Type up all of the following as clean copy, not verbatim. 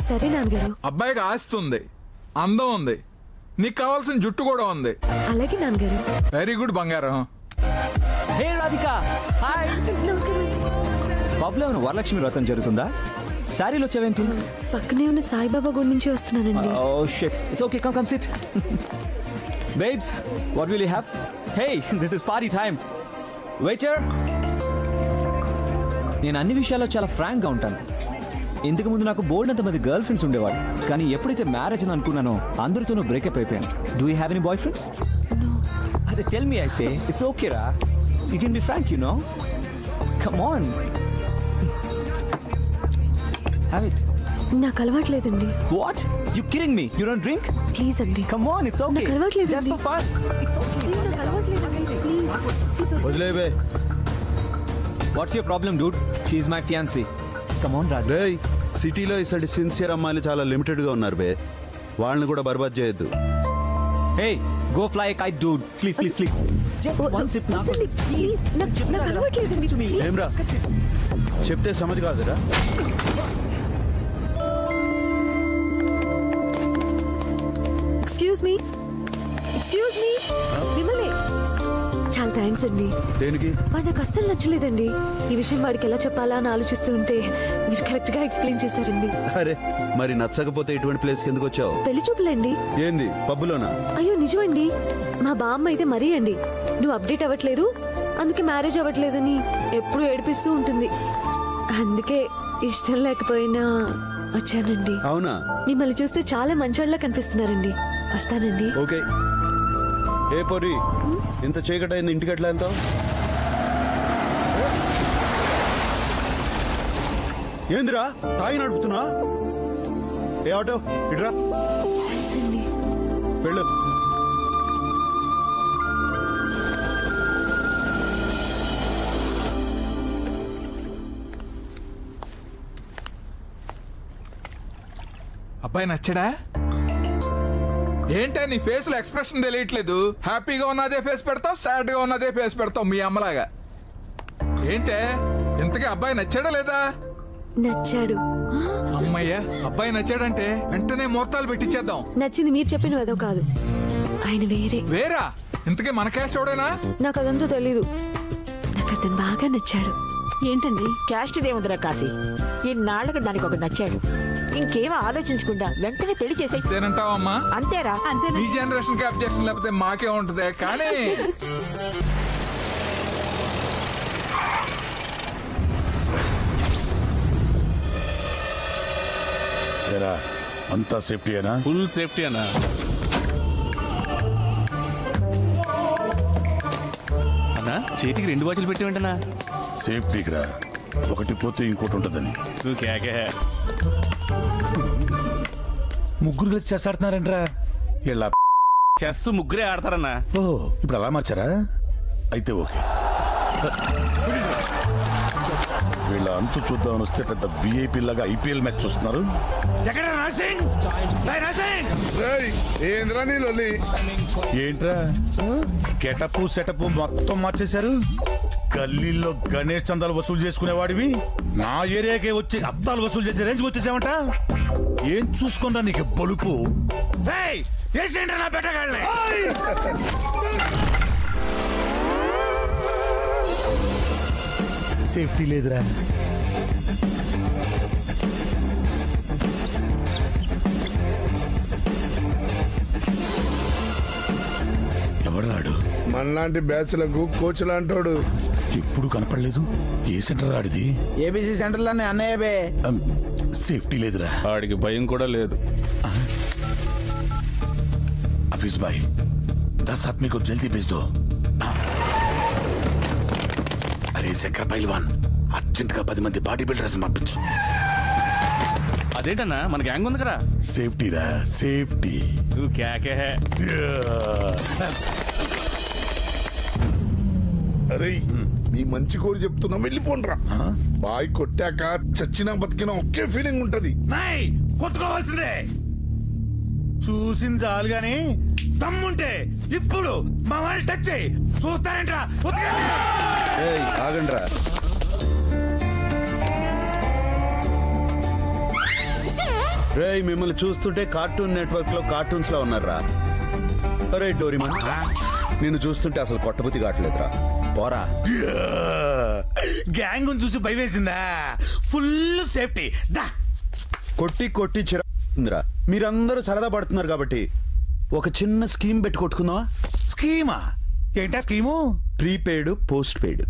సరే నాన్నగారు. అబ్బాయికి ఆస్తి ఉంది, అందం ఉంది, నీకు కావాల్సిన జుట్టు కూడా ఉంది. అలాగే నాన్నగారు. వెరీ గుడ్ బంగారం. హే రాధిక, హాయ్. నమస్కారం. పబ్లో ఏమైనా వరలక్ష్మి వ్రతం జరుగుతుందా? శారీలో వచ్చావేంటి? పక్కనే ఉన్న సాయిబాబా గుడి నుంచి వస్తున్నానండి. Oh shit. It's okay. Come sit. Babes, what will you have? Hey, this is party time. Waiter. నేను అన్ని విషయాల్లో చాలా ఫ్రాంక్ గా ఉంటాను. ఇంతకు ముందు నాకు బోల్డ్ అంతమంది గర్ల్ ఫ్రెండ్స్ ఉండేవాళ్ళు, కానీ ఎప్పుడైతే మ్యారేజ్ అని అనుకున్నానో అందరితోనూ బ్రేకప్ అయిపోయాను. Do you have any boy friends? అదే tell me, I say it's okay రా. You can be frank, you know. Come on, have it. నాకు అలవాట్లేదండి. What? You kidding me? You don't drink? Please అండి. Come on, it's okay. నాకు అలవాట్లేదు. Just for fun. It's okay. నాకు అలవాట్లేదండి. Please వదిలేవే. What's your problem dude? She is my fiancee. Come on Raj. రేయ్, సిటీలో ఇసటి సిన్సియర్ అమ్మాయిలు చాలా లిమిటెడ్ గా ఉన్నారు బే. వాళ్ళని కూడా బర్బాద్ చేయొద్దు. Hey, go fly a kite dude. Please please please. Just one sip నా కోసం. ప్లీజ్. నాకు అలవాట్లేదండి. ఏమ్రా చెప్తే సమజ్ కాదురా. Excuse me. మిమ్మల్ని. చాలా థ్యాంక్స్ అండి. దేనికి? వాడు నాకు అస్సలు నచ్చలేదండి. ఈ విషయం వాడికి ఎలా చెప్పాలా అని ఆలోచిస్తూ ఉంటే మీరు కరెక్ట్ గా ఎక్స్ప్లెయిన్ చేశారండి. అరే మరి నచ్చకపోతే ఇటువంటి ప్లేస్ కి ఎందుకు వచ్చావు? పెళ్లి చూపులండి. ఏంది, పబ్బులోనా? అయ్యో నిజమండి. మా బామ్మ అయితే మరీ అండి, నువ్వు అప్డేట్ అవ్వట్లేదు, అందుకే మ్యారేజ్ అవ్వట్లేదని ఎప్పుడూ ఏడిపిస్తూ ఉంటుంది. అందుకే ఇష్టం లేకపోయినా వచ్చానండి. అవునా? మిమ్మల్ని చూస్తే చాలా మంచోళ్ళ కనిపిస్తున్నారండి. వస్తానండి. ఓకే. ఏ పొరి, ఇంత చీకటైంది, ఇంటికి ఎట్లా వెళ్తావు? ఏందిరా తాగి నడుపుతున్నా? ఏ ఆటో ఇట్రా, వెళ్ళు. అబ్బాయి నచ్చడా? ఏంటో నీ ఫేస్ లో ఎక్స్ప్రెషన్ తెలియట్లేదు. హ్యాపీగా ఉన్నదే ఫేస్ పెడతావు, సాడ్ గా ఉన్నదే ఫేస్ పెడతావు మీ అమ్మలాగా. ఏంటే ఇంతకీ అబ్బాయి నచ్చాడా లేదా? నచ్చాడు. అమ్మయ్యా, అబ్బాయి నచ్చాడంటే వెంటనే ముహూర్తాలు పెట్టించేద్దాం. నచ్చింది మీరు చెప్పిన ఏదో కాదు, ఆయన వేరా. ఇంతకీ మన క్యాస్ట్ ఎవడైనా? నాకు అదంతా తెలీదు. నాకు అతను బాగా నచ్చాడు. ఏంటండి క్యాస్ట్ ఇదేముందిరా కాశీ, ఇన్నాళ్ళకి దానికి ఒక నచ్చాడు, ఇంకేమో ఆలోచించకుండా వెంటనే పెళ్లి చేసే. అంతేనంటావమ్మా? అంతేరా. అంతే. ఈ జనరేషన్ కి అబ్జెక్షన్ లేకపోతే మాకే ఉంటది. కానీ అంతా సేఫ్టీ అయినా? ఫుల్ సేఫ్టీ అన్నా. అన్నా చేతికి 2 వాచ్లు పెట్టి వెంటనా? సేఫ్టీకి రా, ఒకటి పోతే ఇంకోటి ఉంటుందని. నువ్వు కేకే. ముగ్గురు కలిసి చెస్ ఆడుతున్నారంట్రా. ఇలా చెస్ ముగ్గురే ఆడతారన్నా. ఓ, ఇప్పుడు అలా మార్చారా? అయితే ఓకే. వీళ్ళ అంతు చూద్దామని వస్తే పెద్ద విఐపీ లాగా ఐపీఎల్ మ్యాచ్ చూస్తున్నారు. ఏంట్రా గెటప్ సెటప్ మొత్తం మార్చేశారు. గల్లీల్లో గణేష్ చందాలు వసూలు చేసుకునేవాడివి నా ఏరియాకే వచ్చి అద్దాలు వసూలు చేసే రేంజ్కి వచ్చేసామంట. ఏం చూసుకుంటా నీకు బలుపు. సేఫ్టీ లేదురా. ఎవడాడు? మనలాంటి బ్యాచ్లకు కోచ్ లాంటోడు. ఎప్పుడు కనపడలేదు. ఏ సెంటర్ ఆడిది? ఏబీసీ సెంటర్ లోనే అన్నయ్య బే. సేఫ్టీ లేదురా. వాడికి భయం కూడా లేదు. हफीज भाई 10 आदमी को जल्दी भेज दो. अरे శంకర్ పైల్వాన్ అర్జెంట్ గా 10 మంది బాడీ బిల్డర్స్ పంపించు. అదేంటన్నా మన గ్యాంగ్ ఉంది కదా. సేఫ్టీ రా, సేఫ్టీ. నువ్వు కేకే. అరే మీ మంచి కోరి చెప్తున్నా, వెళ్ళిపోండ్రా. బాయ్ కొట్టాక చచ్చినా బతికినా ఒకే ఫీలింగ్ ఉంటది. కొట్టుకోవాల్సిందే. చూసింది చాలు గాని దమ్ముంటే ఇప్పుడు మా వాళ్ళు టచ్ చేయి. చూస్తారంట్రా. ఆగండ్రా. రేయ్ మిమ్మల్ని చూస్తుంటే కార్టూన్ నెట్వర్క్ లో కార్టూన్స్ లో ఉన్నారా? అరే డోరీమన్, నిన్ను చూస్తుంటే అసలు కొట్టబుద్ధి కావట్లేదురా. పోరా. గ్యాంగ్ చూసి భయం వేసిందా? ఫుల్ సేఫ్టీ దా. కొట్టి కొట్టి చిరా. మీరందరూ సరదా పడుతున్నారు కాబట్టి ఒక చిన్న స్కీమ్ పెట్టి కొట్టుకుందామా? స్కీమా? ఏంటా scheme? Prepaid post paid.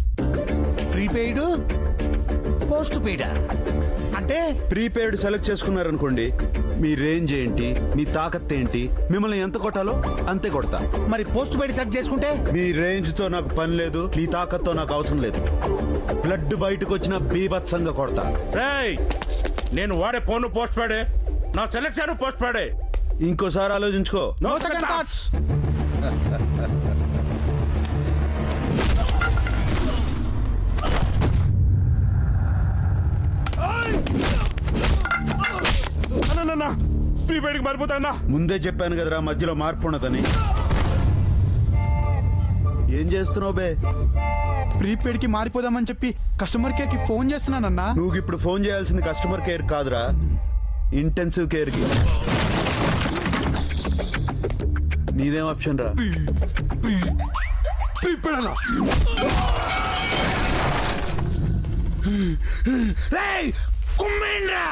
Prepaid post పెయిడా? అంటే ప్రీపెయిడ్ సెలెక్ట్ చేసుకున్నారనుకోండి, మీ రేంజ్ ఏంటి, మీ తాకత్ ఏంటి, మిమ్మల్ని ఎంత కొట్టాలో అంతే కొడతా. మరి పోస్ట్ పెయిడ్ సెలెక్ట్ చేసుకుంటే? మీ రేంజ్ తో నాకు పని లేదు, మీ తాకత్తో నాకు అవసరం లేదు. బ్లడ్ బయటకు వచ్చిన బీభత్సంగా కొడతా. నేను వాడే ఫోన్ పోస్ట్ పెయిడే, నా సెలెక్షన్ పోస్ట్ పెయిడే. ఇంకోసారి ఆలోచించుకో. No second thoughts. ప్రీపెయిడ్ మారిపోతా. ముందే చెప్పాను కదరా మధ్యలో మార్పు ఉండదని. ఏం చేస్తున్నావు బే? ప్రీపెయిడ్ కి మారిపోదామని చెప్పి కస్టమర్ కేర్ కి ఫోన్ చేస్తున్నానన్నా. నువ్వు ఇప్పుడు ఫోన్ చేయాల్సింది కస్టమర్ కేర్ కాదురా, ఇంటెన్సివ్ కేర్ కి. నీదేం ఆప్షన్ రా? కుమ్మేండ్రా.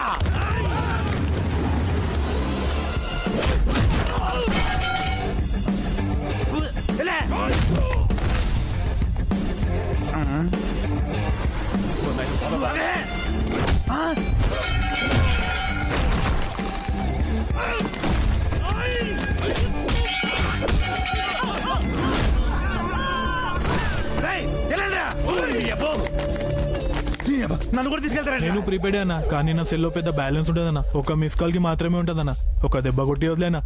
నన్ను కూడా తీసుకెళ్తారా? నేను ప్రీపెయిడ్ అన్నా, కానీ నా సెల్లో పెద్ద బ్యాలెన్స్ ఉంటుందన్నా. ఒక మిస్ కాల్ కి మాత్రమే ఉంటుందన్నా. ఒక దెబ్బ కొట్టి వదిలేనా.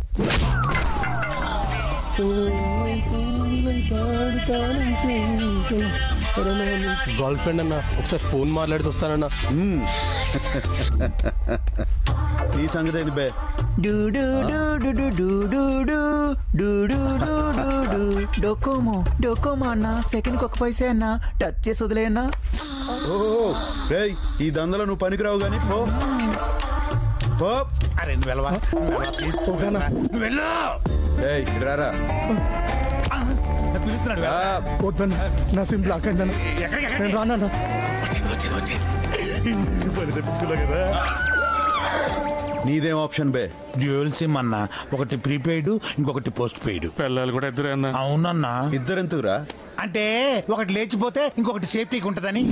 గర్ల్ ఫ్రెండ్ అన్నా, ఒకసారి ఫోన్ మాట్లాడి వస్తానన్నా. ఈ సంగతి ఏంది బే? డోకోమో అన్నా, సెకండ్ ఒక పైసే అన్నా, టచ్ చేసి వదిలేయన్నా. రేయ్, ఈ దందలో నువ్వు పనికిరావు గానీ పో. అరే నువ్వు వెళ్ళవా? నువ్వు వెళ్ళు. రారా. పిలుస్తున్నాడు. వద్దన్నా, నా సిమ్ బ్లాక్ అయిందన్నా. నేను రానన్నా. కదా. నీదేం ఆప్షన్ బే? డ్యూయల్ సిమ్ అన్నా, ఒకటి ప్రీపెయిడ్, ఇంకొకటి పోస్ట్ పెయిడ్. పిల్లలు కూడా ఇద్దరే అన్నా. అవునన్నా. ఇద్దరెందుకురా? అంటే ఒకటి లేచిపోతే ఇంకొకటి సేఫ్టీకి ఉంటదని.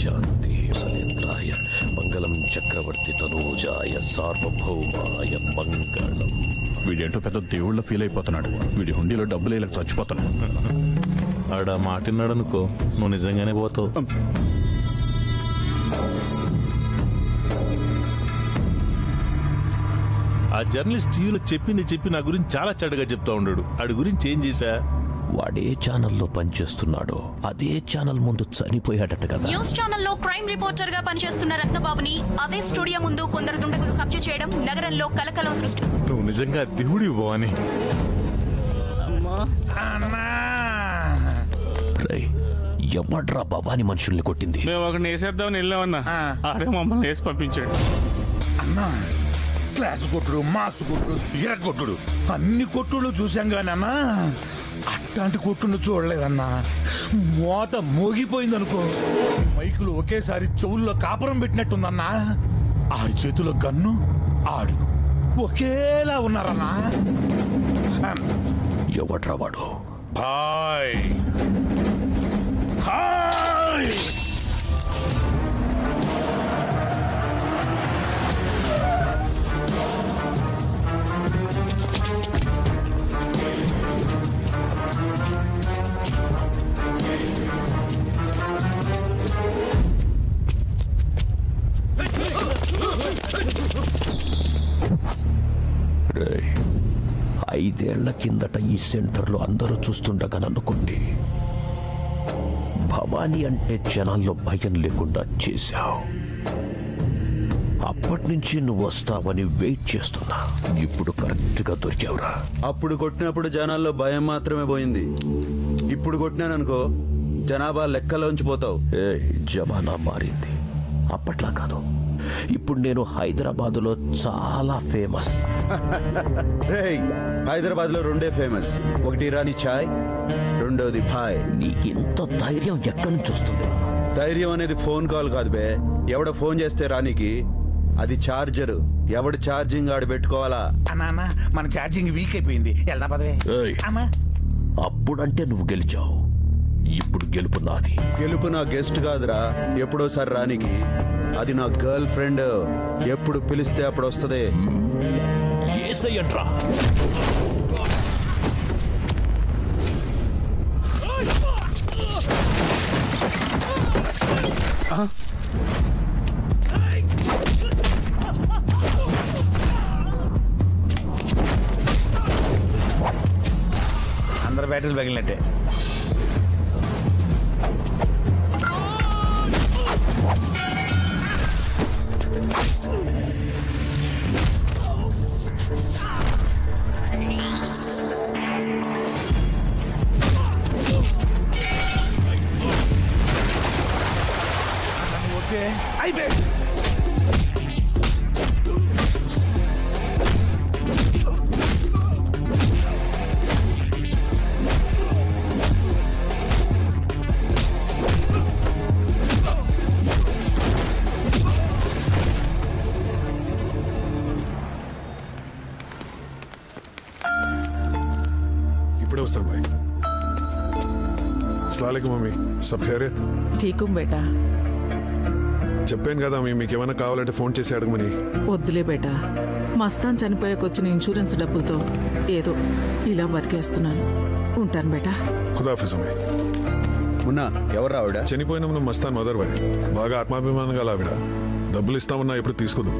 శాంతి సలేంద్రాయ మంగళం చక్రవర్తి తనూజాయ సార్వభౌమాయ మంగళం. వీడేంటో పెద్ద దేవుళ్ళ ఫీల్ అయిపోతున్నాడు. వీడి హుండీలో డబ్బులు ఇలా చచ్చిపోతున్నాడు. ఆడ మాటిన్నాడు అనుకో, నువ్వు నిజంగానే పోతావు. ఆ జర్నలిస్ట్ టీవీలో చెప్పి నా గురించి చాలా చెడ్డగా చెప్తా ఉన్నాడు. ఆడి గురించి ఏం చేశా? వాడే ఛానల్లో పనిచేస్తున్నాడో అదే ఛానల్ ముందు చనిపోయాడట కదా. న్యూస్ ఛానల్లో క్రైమ్ రిపోర్టర్ గా పనిచేస్తున్న రత్నబాబుని అదే స్టూడియో ముందు కొందరు దుండగులు హత్య చేయడం నగరంలో కలకలం సృష్టి. నువ్వు నిజంగా దేవుడి భవాని. ఎవడ్రా భవాని మనుషుల్ని కొట్టింది? మేము ఒకరిని వేసేద్దామని వెళ్ళామన్నా, ఆడే మమ్మల్ని వేసి పంపించాడు. అన్నా, క్లాస్ కొట్టుడు, మాసు కొట్టుడు, ఇర కొట్టుడు, అన్ని కొట్టుడు చూసాం కానీ అన్నా, అట్లాంటి కొట్టుడు చూడలేదన్నా. మోత మోగిపోయింది అనుకో, మైకులు ఒకేసారి చెవుల్లో కాపురం పెట్టినట్టుందన్నా. ఆడి చేతిలో గన్ను, ఆడు ఒకేలా ఉన్నారన్నా. ఎవడ్రా వాడు? Hi hi. ఐదేళ్ల కిందట ఈ సెంటర్లో అందరూ చూస్తుండగా నన్నుకోండి, భవానీ అంటే జనాల్లో భయం లేకుండా చేశావు. అప్పటి నుంచి నువ్వు వస్తావని వెయిట్ చేస్తున్నా. ఇప్పుడు కరెక్ట్ గా దొరికావురా. అప్పుడు కొట్టినప్పుడు జనాల్లో భయం మాత్రమే పోయింది. ఇప్పుడు కొట్టినాననుకో, జనాభా లెక్కలోంచి పోతావు. జమానా మారింది, అప్పట్లా కాదు. ఇప్పుడు నేను హైదరాబాదులో చాలా ఫేమస్. హైదరాబాద్ లో 2 ఫేమస్, ఒకటి ఇరానీ చాయ్, రెండోది భాయ్. నీకింత ధైర్యం ఎక్కడి నుంచి వస్తుంది? ధైర్యం అనేది ఫోన్ కాల్ కాదు బే. ఎవడ ఫోన్ చేస్తే రానికి అది చార్జర్. ఎవడు ఛార్జింగ్ ఆడు పెట్టుకోవాలా. అన్నా మన ఛార్జింగ్ వీక్ అయిపోయింది, వెళ్దా పదవే. అప్పుడంటే నువ్వు గెలిచావు, ఇప్పుడు గెలుపు నాది. గెలుపు నా గెస్ట్ కాదురా, ఎప్పుడోసారి రానికి. అది నా గర్ల్ ఫ్రెండ్. ఎప్పుడు పిలిస్తే అప్పుడు వస్తుంది. ఏసయ్యంట్రా. అందరు బ్యాటరీలు పగిలినట్టే. ఓకే అయిపోయి. इपड़े वस्तान भाई. अस्सलाम वालेकुम मम्मी, सब खैरियत? ठीक हूँ बेटा. చెప్పాను కదా మీకు ఏమైనా కావాలంటే ఫోన్ చేసి అడగమని. వద్దులే బేటా, మస్తాన్ చనిపోయాకొచ్చిన ఇన్సూరెన్స్ డబ్బులతో ఏదో ఇలా బతికేస్తున్నాను. ఉంటాను బేటా. ఖుదాఫిజ్ అమ్మి. మున్నా ఎవరు ఆవిడ? చనిపోయిన మన మస్తాన్ మదర్ బాయ్. బాగా ఆత్మాభిమానం గల ఆవిడ. డబ్బులు ఇస్తామన్నా ఎప్పుడు తీసుకోదు.